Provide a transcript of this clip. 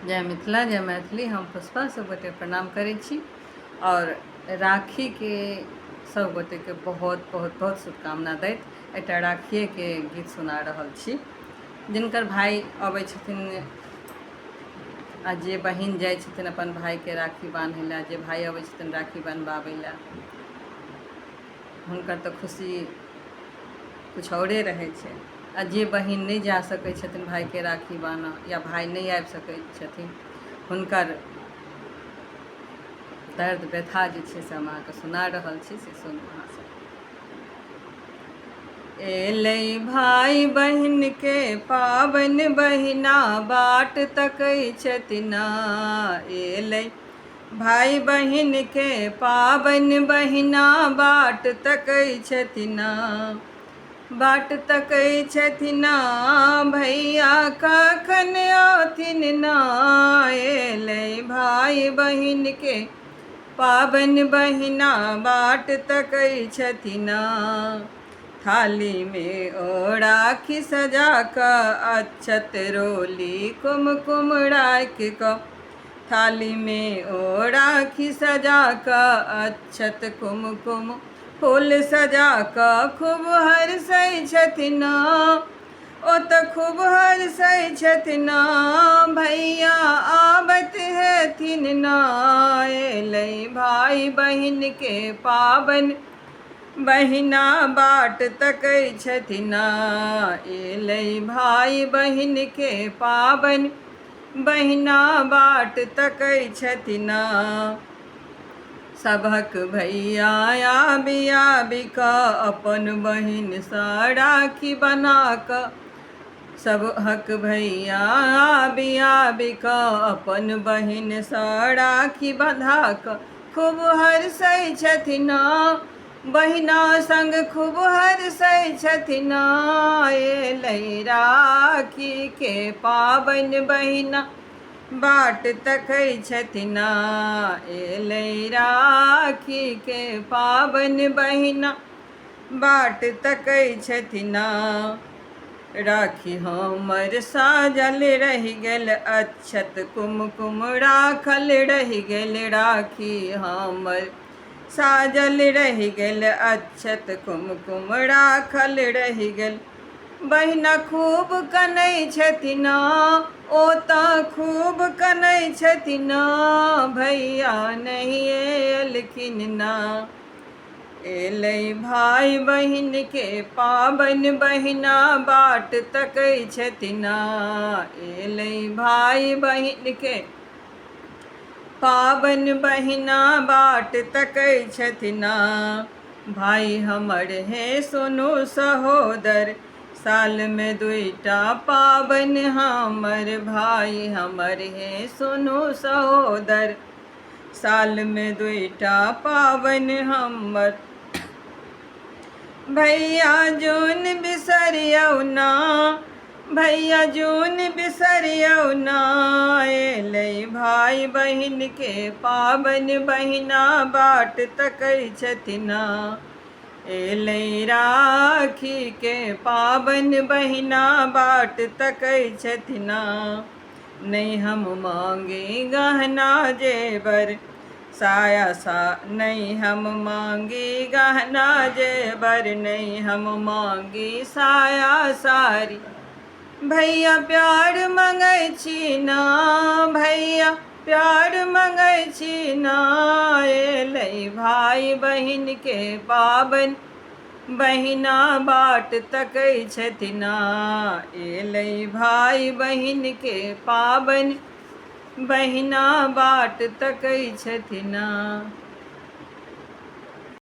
जय मिथिला जय मैथिली। हम पुष्पा सब गोटे प्रणाम करै छी और राखी के सब गोटे के बहुत बहुत बहुत शुभकामना दैत एकटा राखिए के गीत सुना रहल छी। जिनकर भाई अबै छथिन आ जे बहिन जाइ छथिन अपन भाई के राखी बान्है लए, जे भाई अबै छथिन राखी बन्हबाबै लए, हुनकर तऽ खुशी कुछ औरे रहै छै। आ जे बहिन नहीं जा सकै छथिन भाई के राखी बान्हऽ या भाई नहीं आबि सकै छथिन, हुनकर दर्द व्यथा जे छै से हम अहाँके सुना रहल छी, से सुनू अहाँ सब। एलै भाई बहिन के पाबनि, बहिना बाट तकै छथिन। एलै भाई बहिन के पाबनि, बहिना बाट तकै छथिन। बाट तकै छथिन भैया कखन अथिन ना। एलै भाई बहिन के पाबनि, बहिना बाट तकै छथिन। थाली में ओ राखी सजा कऽ, अक्षत रोली कुमकुम राख कऽ। थाली में ओ राखी सजा कऽ, अक्षत कुमकुम फूल सजा कऽ खूब हर्षै छथिन। ओ तऽ खूब हर्षै छथिन भैया आबत हेथिन ना। एलै भाई बहिन के पाबनि, बहिना बाट तकै छथिन। एलै भाई बहिन के पाबनि, बहिना बाट तकै छथिन। सबहक भैया आबि आबि कऽ अपन बहिन सँ राखी बना कऽ। सबहक भैया आबि आबि कऽ अपन बहिन सँ राखी बंधा कऽ खूब हर्षै छथिन। बहिना संग खूब हर्षै छथिन। एलै राखी के पाबनि, बहिना बाट तकै छथिन। एलै राखी के पाबनि, बहिना बाट तकै छथिन। राखी हमर साजल रहि गेल, अक्षत कुमकुम राखल रहि गेल। राखी हमर साजल रहि गेल, अक्षत कुमकुम राखल रहि गेल। बहिना खूब कनै छथिन, ओ तऽ खूब कनै छथिन भैया नहीं एलखिन ना। एलै भाई बहिन के पाबनि, बहिना बाट तकै छथिन। एलै भाई बहिन के पाबनि, बहिना बाट तकै छथिन। भाई हमर हे सुनू सहोदर, साल में दुइटा पाबनि हमर। भाई हमर हे सुनू सहोदर, साल में दुइटा पाबनि हमर। भैया जून बिसरियौ ना, भैया जून बिसरियौ ना। एलै भाई बहिन के पाबनि, बहिना बाट तकै छथिन। एलै राखी के पाबनि, बहिना बाट तकै छथिन। नहीं हम मांगी गहना जेवर, साया नहीं हम मांगी गहना जेवर। नहीं हम मांगी साया साड़ी, भैया प्यार मंगै छी ना। भैया प्यार मंगै छी ना। एलै भाई बहिन के पाबनि, बहिना बाट तकै छथिन। एलै भाई बहिन के पाबनि, बहिना बाट तकै छथिन।